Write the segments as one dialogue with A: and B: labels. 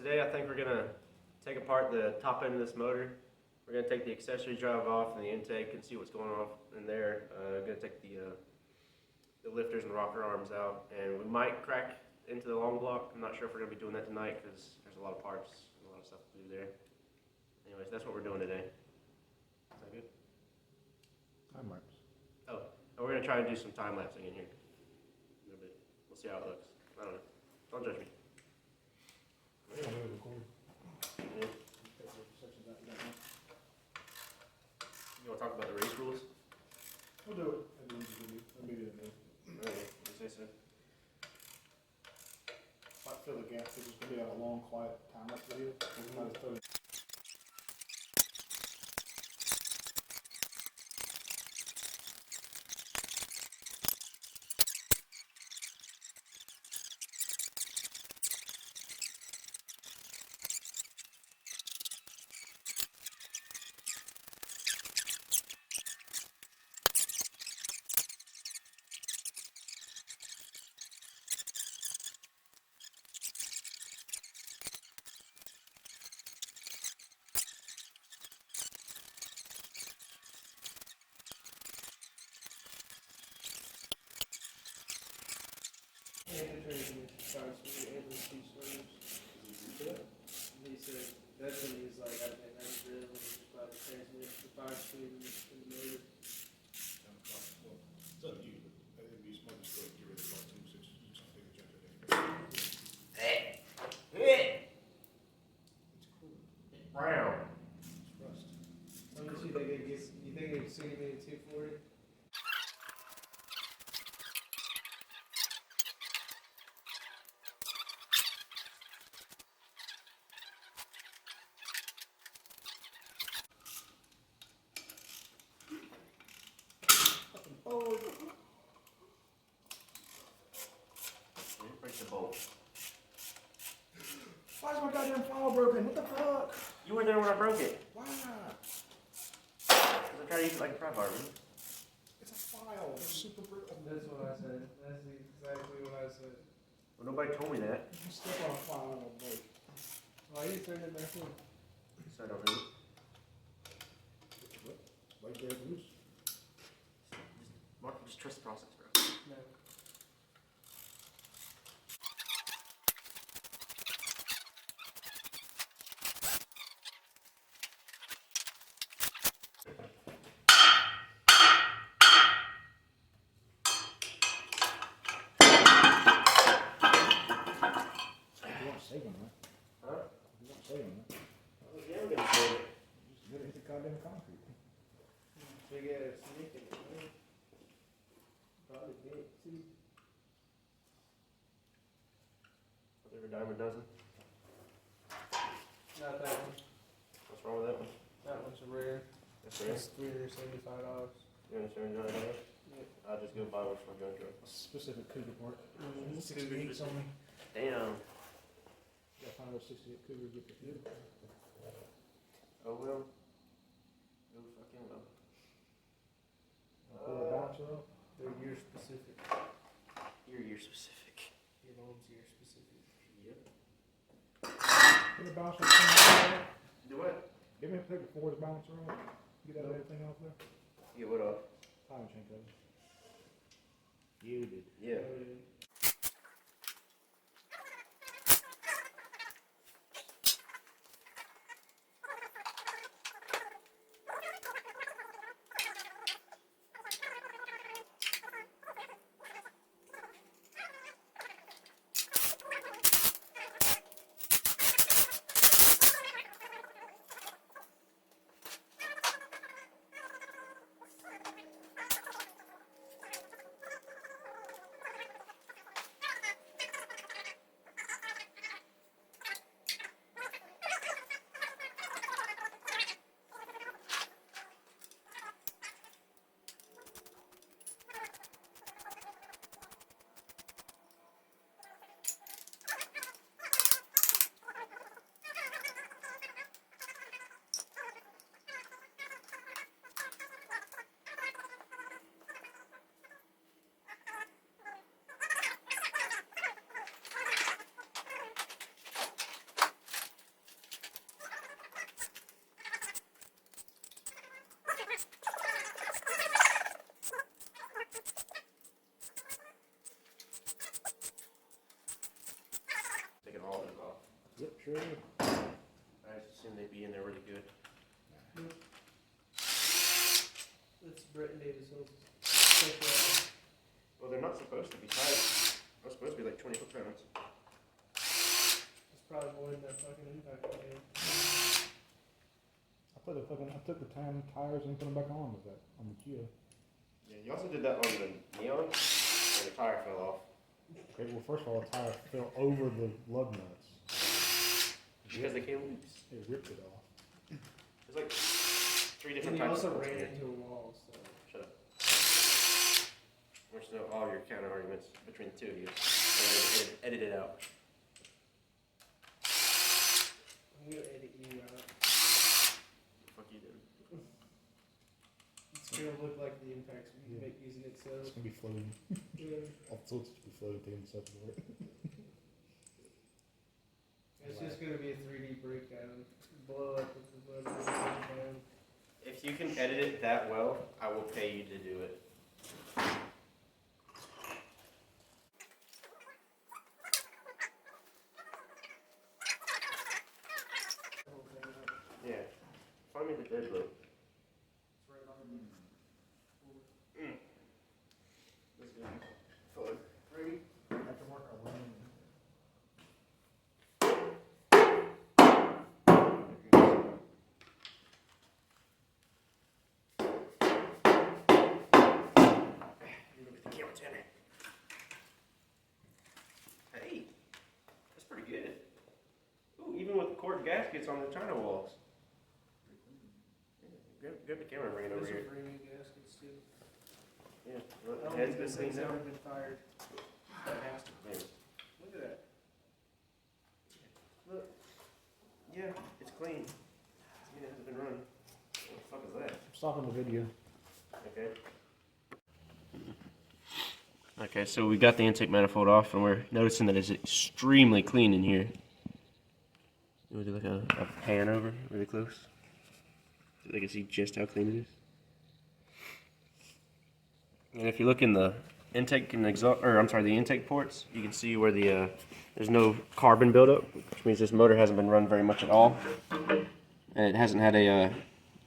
A: Today I think we're gonna take apart the top end of this motor. We're gonna take the accessory drive off and the intake and see what's going on in there. We're gonna take the lifters and rocker arms out, and we might crack into the long block. I'm not sure if we're gonna be doing that tonight because there's a lot of parts and a lot of stuff to do there. Anyways, that's what we're doing today. Is that good?
B: Time lapse.
A: Oh, and we're gonna try and do some time lapsing in here. A little bit. We'll see how it looks. I don't know. Don't judge me.
B: Yeah.
A: Yeah. You want to talk about the race rules?
B: We'll do it at the end of the video. Or maybe at the end.
A: Okay, you say so.
B: Might fill the gap because it's going to be a long, quiet time lapse video. We might as well.
C: He said that's when he's like, I think that's real when he's about to transmit the 5 speed in the motor.
B: It's up to you, but I think it'd be smart to still get rid of the part two since you just take a chance at it. It's cool.
A: Brown.
B: It's rust.
C: How much you think it gets? You think it's sitting at 240?
B: Oh,
A: Break the bolt.
B: why is my goddamn file broken? What the fuck?
A: You were there when I broke it.
B: Why?
A: I tried to use it like a pry bar, man.
B: It's a file. It's super brittle.
C: That's what I said. That's exactly what I said.
A: Well, nobody told me that.
B: If you step on a file, it'll break.
C: Why you turn it back in?
A: So I don't know.
B: What? Right there, loose.
A: Mark, just trust the process, bro.
C: No.
B: You won't save them, right?
A: Huh?
B: You won't save them, right?
A: Yeah, we're gonna save it.
B: Just get it hit the goddamn concrete.
C: Big ass sneak in it, man. Probably big too.
A: Whatever dime a dozen.
C: Not that one.
A: What's wrong with that one?
C: That one's a rare.
A: That's right.
C: It's $375.
A: You understand $100?
C: Yep.
A: I'll just go buy one for my gun truck.
B: A specific cougar part.
C: Mm-hmm.
B: 68s only.
A: Damn.
B: You gotta find those 68 cougar get the good.
A: Oh well. Go fucking well.
B: Pull the bouncer up.
C: They're year specific.
A: You're year specific.
C: Your mom's year specific.
A: Yep.
B: Put the bouncer up.
A: Do what?
B: Give me a pick before the bouncer up. Get out everything off there.
A: Get what off?
B: Time chain cover. You did.
A: Yeah.
D: sure.
A: I just assume they'd be in there really good.
C: That's Brett Davis.
A: Well, they're not supposed to be tight. They're supposed to be like 20 foot-pounds.
C: It's probably more than that fucking impact man.
D: I took the tan tires and put them back on with that on the Kia.
A: Yeah, you also did that on the Neon, and the tire fell off.
D: Okay, well, first of all, the tire fell over the lug nuts.
A: Because they came loose.
D: It ripped it off.
A: There's like 3 different
C: And he
A: types
C: also
A: of
C: ran
A: bolts.
C: into a wall, so.
A: Shut up. We're still all your counter arguments between the two of you. So edit it out.
C: I'm gonna edit you out.
A: Fuck you, dude.
C: It's gonna look like the impacts we make using it, so.
D: It's gonna be floating.
C: Yeah.
D: All sorts to be floating taking stuff for it.
C: It's just gonna be a 3D breakdown. Blow up with the blood.
A: If you can edit it that well, I will pay you to do it. Yeah. Find me the dead rope. This is gonna be fun.
C: Ready?
D: After work, I went
A: Hey, that's pretty good. Ooh, even with the cork gaskets on the China walls. Yeah, grab the camera and bring it over
C: Those
A: here.
C: are brand new gaskets too.
A: Yeah,
C: I
A: look,
C: don't
A: the head's
C: think
A: been
C: this
A: cleaned
C: thing's
A: out.
C: ever been fired. That has to.
A: Yeah.
C: Look at that. Look.
A: Yeah, it's clean. I mean, it hasn't been run. What the fuck is that?
D: stopping the video.
A: Okay. Okay, so we got the intake manifold off, and we're noticing that it's extremely clean in here. You want to do like a pan over really close, so they can see just how clean it is. And if you look in the intake and exhaust, or I'm sorry, the intake ports, you can see where the there's no carbon buildup, which means this motor hasn't been run very much at all, and it hasn't had a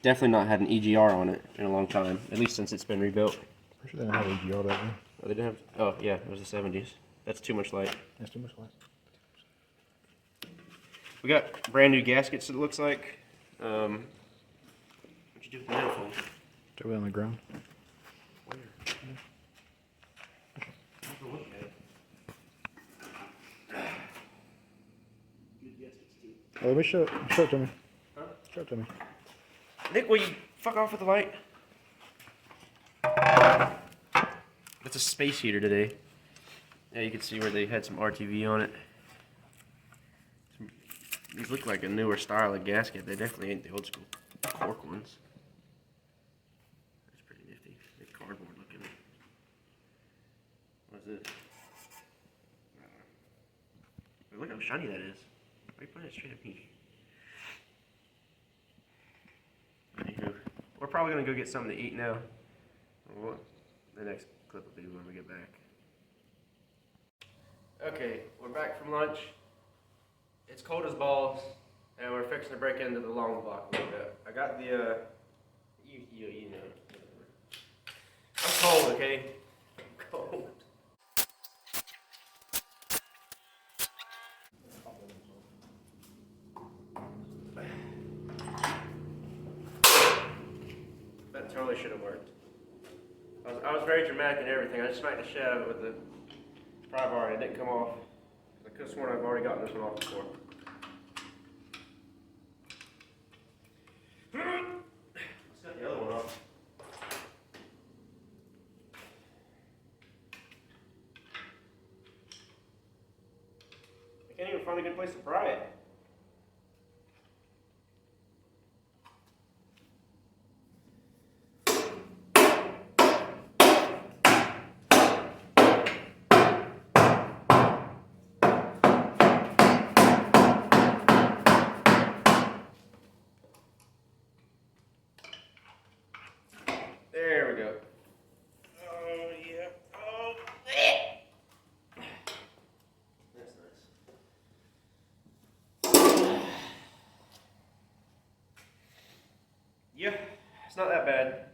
A: definitely not had an EGR on it in a long time, at least since it's been rebuilt.
D: Pretty sure they didn't have EGR back then.
A: Oh, they didn't have. Oh, yeah, it was the 70s. That's too much light.
D: That's too much light.
A: We got brand new gaskets. It looks like. What'd you do with the manifold?
D: Throw it on the ground.
A: Where? Have a look at it. Good gaskets too.
D: Oh, let me show it to me.
A: Huh?
D: Show it to me.
A: Nick, will you fuck off with the light? It's a space heater today. Yeah, you can see where they had some RTV on it. These look like a newer style of gasket. They definitely ain't the old school cork ones. That's pretty nifty. They're cardboard looking. What's this? Look how shiny that is. Why are you putting it straight at me? Anywho, we're probably gonna go get something to eat now. Well, the next clip will be when we get back. Okay, we're back from lunch. It's cold as balls, and we're fixing to break into the long block a little bit. I got the, you know, whatever. I'm cold, okay? I'm cold. That totally should have worked. I was very dramatic and everything. I just smacked the shit out of it with the pry bar and it didn't come off. I could have sworn I've already gotten this one off before. Let's get the other one off. I can't even find a good place to pry it. There we go. Oh, yeah. Oh, that's nice. It's not that bad.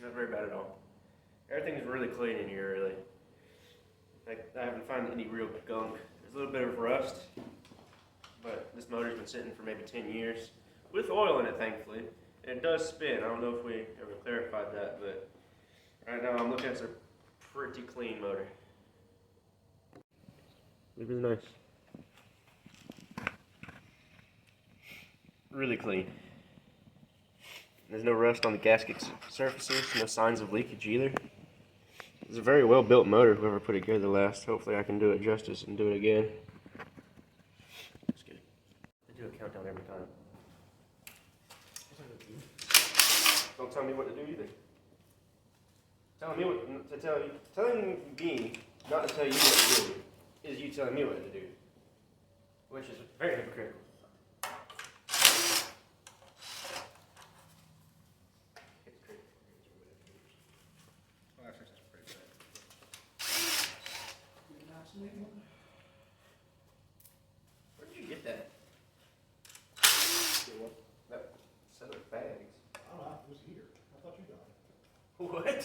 A: Not very bad at all. Everything's really clean in here, really. Like, I haven't found any real gunk. There's a little bit of rust, but this motor's been sitting for maybe 10 years with oil in it, thankfully. And it does spin. I don't know if we ever clarified that, but right now I'm looking at a pretty clean motor. It was nice. Really clean. There's no rust on the gasket surfaces, no signs of leakage either. It's a very well built motor, whoever put it together last. Hopefully I can do it justice and do it again. That's good. They do a countdown every time. Don't tell me what to do either. Telling me what to tell you, telling me not to tell you what to do is you telling me what to do, which is very hypocritical.
B: Well, actually, that's pretty bad.
A: Where did you get that? That set of bags.
B: I don't know, it was here. I thought you got it.
A: What?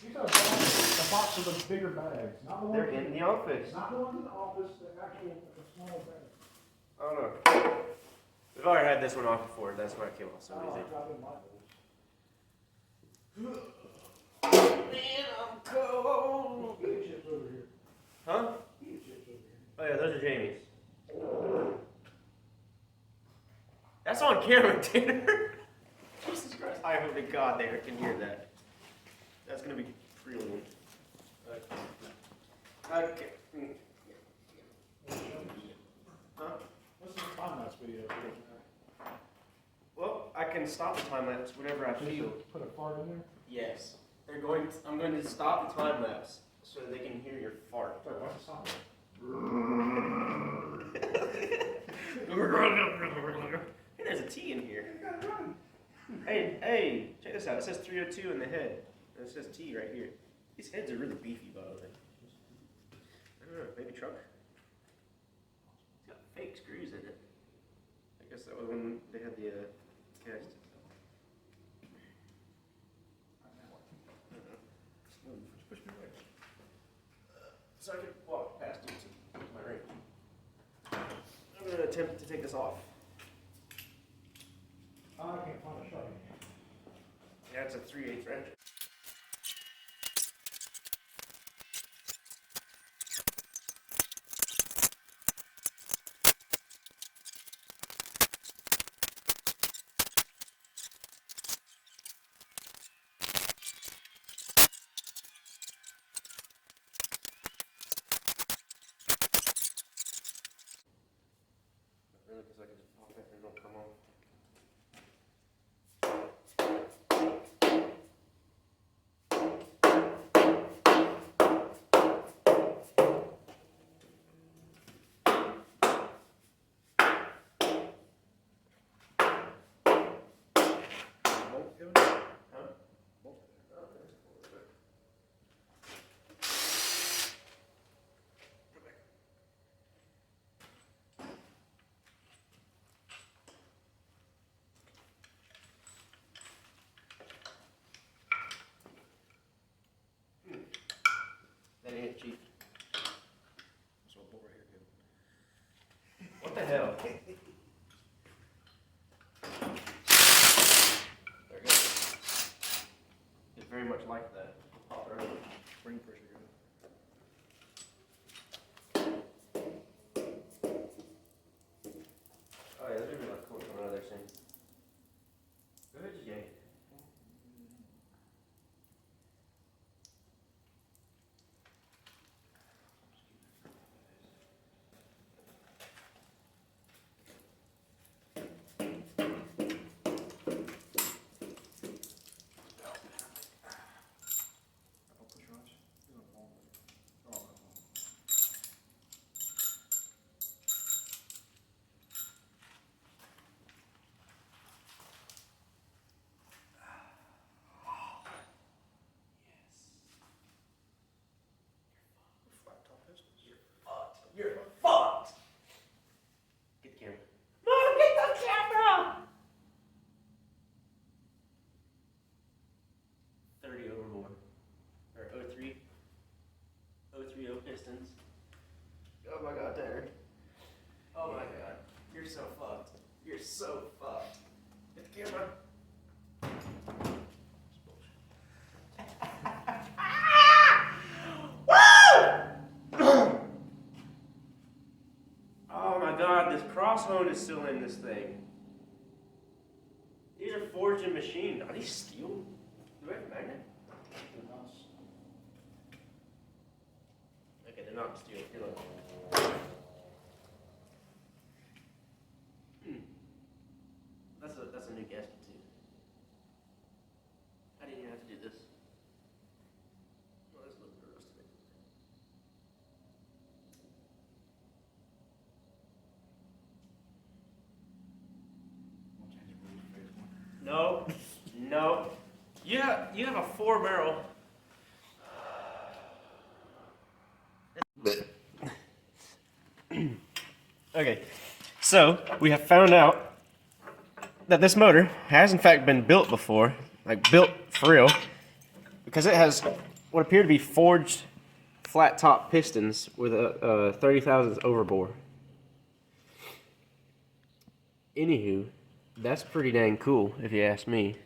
D: These are the box of the bigger bags, not the ones.
A: They're in the office.
D: Not the ones in the office, the actual, the small bags.
A: I don't know. We've already had this one off before. That's why it came off so
D: Oh, I
A: easy.
D: dropped in my bowls.
A: Man, I'm cold.
D: Eat chips over here.
A: Huh?
D: Eat chips over here.
A: Oh yeah, those are Jamie's. That's on camera, Tanner. Jesus Christ! I hope to God they can hear that. That's gonna be brilliant. Okay. Huh?
D: What's the time lapse video?
A: Well, I can stop the time lapse whenever I feel.
D: Put a fart in there?
A: Yes. I'm going to stop the time lapse so they can hear your fart.
D: Wait, what's the sound?
A: Hey, there's a T in here. Hey, check this out. It says 302 in the head. And it says T right here. These heads are really beefy, by the way. I don't know, maybe truck? It's got fake screws in it. I guess that was when they had the cast. Push me away. So I can walk past you to my ring. I'm going to attempt to take this off.
D: I can't find a shot.
A: Yeah, it's a 3/8 wrench. Really, because I can just pop it and it'll come off.
B: Bolt given?
A: Huh?
B: Bolt there.
A: Oh, there's a little bit. Go back. That ain't cheap.
B: So a bolt right here, good.
A: What the hell? There it goes. It's very much like that. Pop early.
B: Spring pressure good.
A: Oh yeah, there's really like cool coming out of there soon. Go ahead, just yank it.
B: I'll push rods. It's gonna fall.
A: pistons. Oh my god, Tanner. Oh my god. You're so fucked. You're so fucked. Get the camera. Oh my god, this crosshone is still in this thing. These are forged and machined. Are these steel? Do they have a magnet? Okay, they're not steel. Here, look. That's a new gasket too. I didn't even have to do this. Well, that's a little bit rusted. No, no. Yeah, you have a 4-barrel. Okay, so we have found out that this motor has in fact been built before, like built for real, because it has what appear to be forged flat top pistons with a 30 thousandths overbore. Anywho, that's pretty dang cool if you ask me.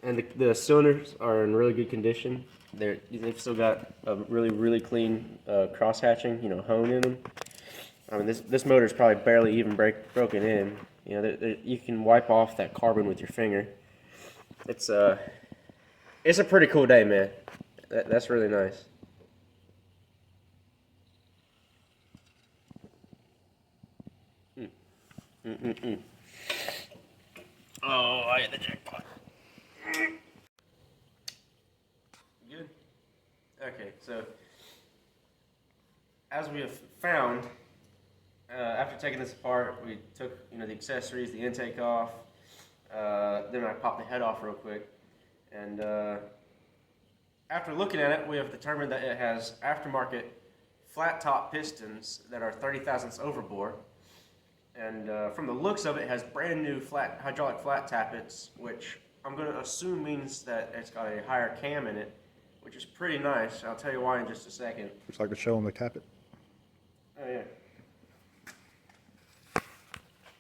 A: And the cylinders are in really good condition. They've still got a really clean cross hatching, hone in them. I mean, this motor is probably barely even broken in. You can wipe off that carbon with your finger. It's a pretty cool day, man. That's really nice. Oh, I hit the jackpot. Good. Okay, so as we have found, after taking this apart, we took the accessories, the intake off. Then I popped the head off real quick, and after looking at it, we have determined that it has aftermarket flat top pistons that are 30 thousandths overbore. And from the looks of it, it has brand new hydraulic flat tappets, which I'm going to assume means that it's got a higher cam in it, which is pretty nice. I'll tell you why in just a second.
D: Looks like the show on the tappet.
A: Oh yeah.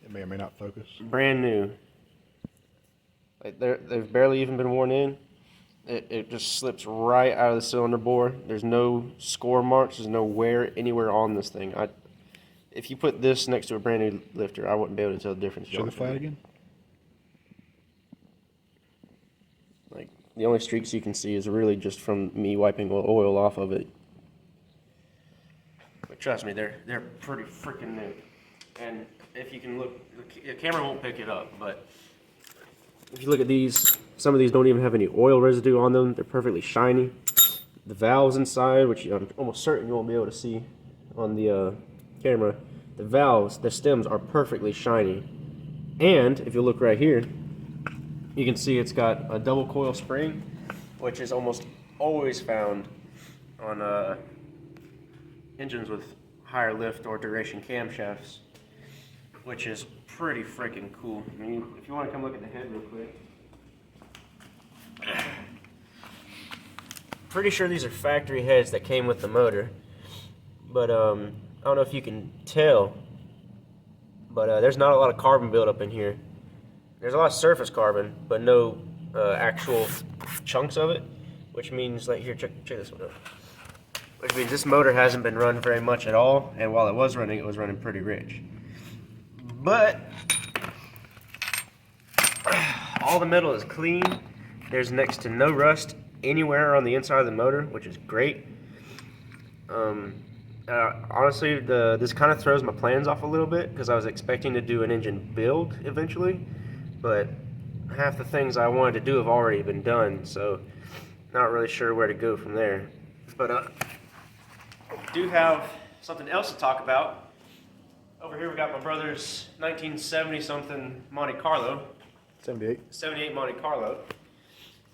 D: It may or may not focus.
A: Brand new. Like they've barely even been worn in. It just slips right out of the cylinder bore. There's no score marks. There's no wear anywhere on this thing. If you put this next to a brand new lifter, I wouldn't be able to tell the difference.
D: Show the flat again.
A: Like the only streaks you can see is really just from me wiping oil off of it. But trust me, they're pretty freaking new. And if you can look, the camera won't pick it up, but if you look at these, some of these don't even have any oil residue on them. They're perfectly shiny. The valves inside, which I'm almost certain you won't be able to see on the camera, the stems are perfectly shiny. And if you look right here, you can see it's got a double coil spring, which is almost always found on engines with higher lift or duration camshafts, which is pretty freaking cool. I mean, if you want to come look at the head real quick. Pretty sure these are factory heads that came with the motor, but I don't know if you can tell, but there's not a lot of carbon buildup in here. There's a lot of surface carbon, but no actual chunks of it, which means, like, here, check this one out. Which means this motor hasn't been run very much at all, and while it was running pretty rich. But all the metal is clean. There's next to no rust anywhere on the inside of the motor, which is great. Honestly, this kind of throws my plans off a little bit because I was expecting to do an engine build eventually, but half the things I wanted to do have already been done, so not really sure where to go from there. But I do have something else to talk about. Over here we got my brother's 1970 something Monte Carlo. 78 Monte Carlo.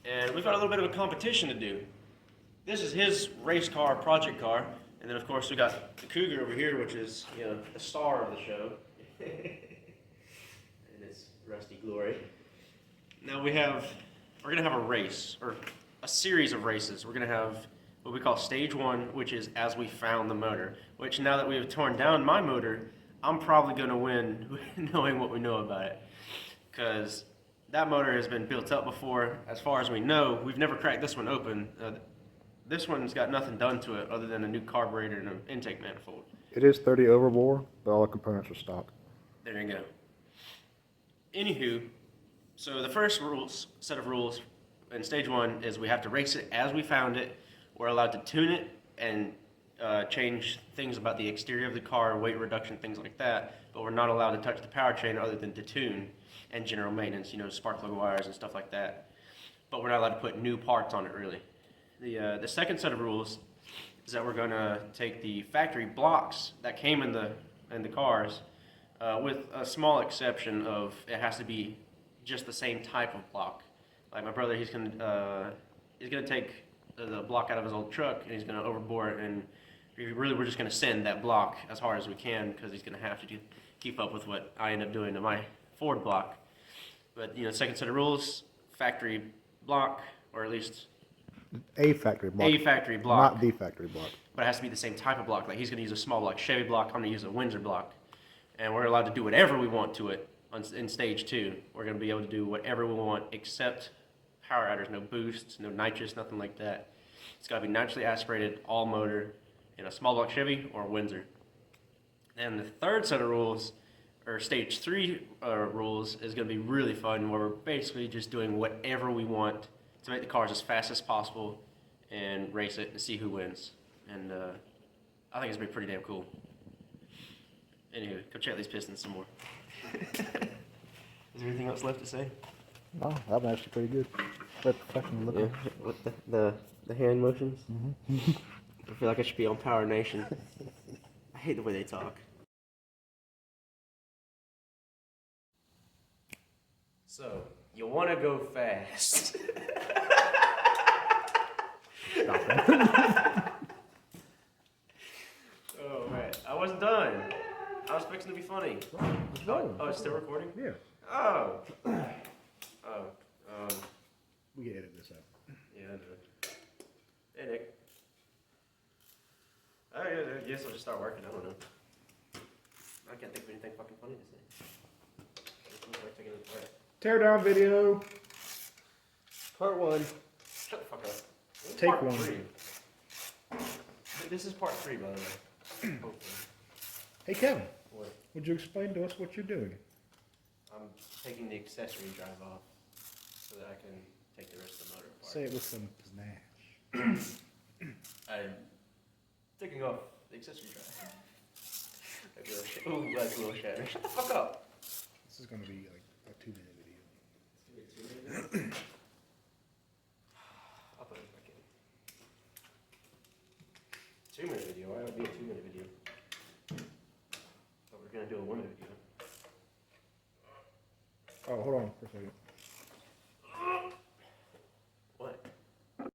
A: And we've got a little bit of a competition to do. This is his race car, project car. And then of course we got the Cougar over here, which is, the star of the show. And its rusty glory. Now we're gonna have a race, or a series of races. We're gonna have what we call stage 1, which is as we found the motor. Which now that we have torn down my motor, I'm probably going to win knowing what we know about it. Because that motor has been built up before. As far as we know, we've never cracked this one open. This one's got nothing done to it other than a new carburetor and an intake manifold.
D: It is 30 overbore, but all the components are stock.
A: There you go. Anywho, so the first set of rules in stage 1 is we have to race it as we found it. We're allowed to tune it and change things about the exterior of the car, weight reduction, things like that. But we're not allowed to touch the powertrain other than to tune and general maintenance, spark plug wires and stuff like that. But we're not allowed to put new parts on it, really. The second set of rules is that we're going to take the factory blocks that came in the cars, with a small exception of it has to be just the same type of block. Like my brother, he's gonna take the block out of his old truck and he's gonna overbore it, and we're just gonna send that block as hard as we can because he's gonna have to keep up with what I end up doing to my Ford block. But second set of rules: factory block, or at least
D: A factory block.
A: a factory block.
D: Not the factory block.
A: But it has to be the same type of block. Like he's gonna use a small block Chevy block. I'm gonna use a Windsor block, and we're allowed to do whatever we want to it in stage 2. We're gonna be able to do whatever we want except power adders, no boosts, no nitrous, nothing like that. It's got to be naturally aspirated, all motor, in a small block Chevy or Windsor. And the third set of rules, or stage 3 rules, is going to be really fun, where we're basically just doing whatever we want to make the cars as fast as possible and race it and see who wins. And I think it's going to be pretty damn cool. Anyway, go check these pistons some more. Is there anything else left to say?
D: No, that was actually pretty good. Very professional looking.
A: Yeah, with the hand motions.
D: Mm-hmm.
A: I feel like I should be on Power Nation. I hate the way they talk. So, you want to go fast. Oh, man. I wasn't done. I was fixing to be funny. Oh, it's still recording?
D: Yeah.
A: Oh.
D: We can edit this out.
A: Yeah, I know. Hey, Nick. Oh, yeah, I guess I'll just start working. I don't know. I can't think of anything fucking funny to say.
D: Tear down video.
A: Part 1. Shut the fuck up.
D: Take
A: part
D: 1.
A: 3. This is part 3, by the way. Hopefully.
D: Hey Kevin,
A: What?
D: would you explain to us what you're doing?
A: I'm taking the accessory drive off so that I can take the rest of the motor apart.
D: Say it with some panache.
A: I'm taking off the accessory drive. Ooh, that's a little shatter. Shut the fuck up.
D: This is going to be like a 2-minute video.
A: I'll put it back in. 2-minute video? Why would it be a 2-minute video? But we're gonna do a 1-minute video.
D: Oh, hold on for a second.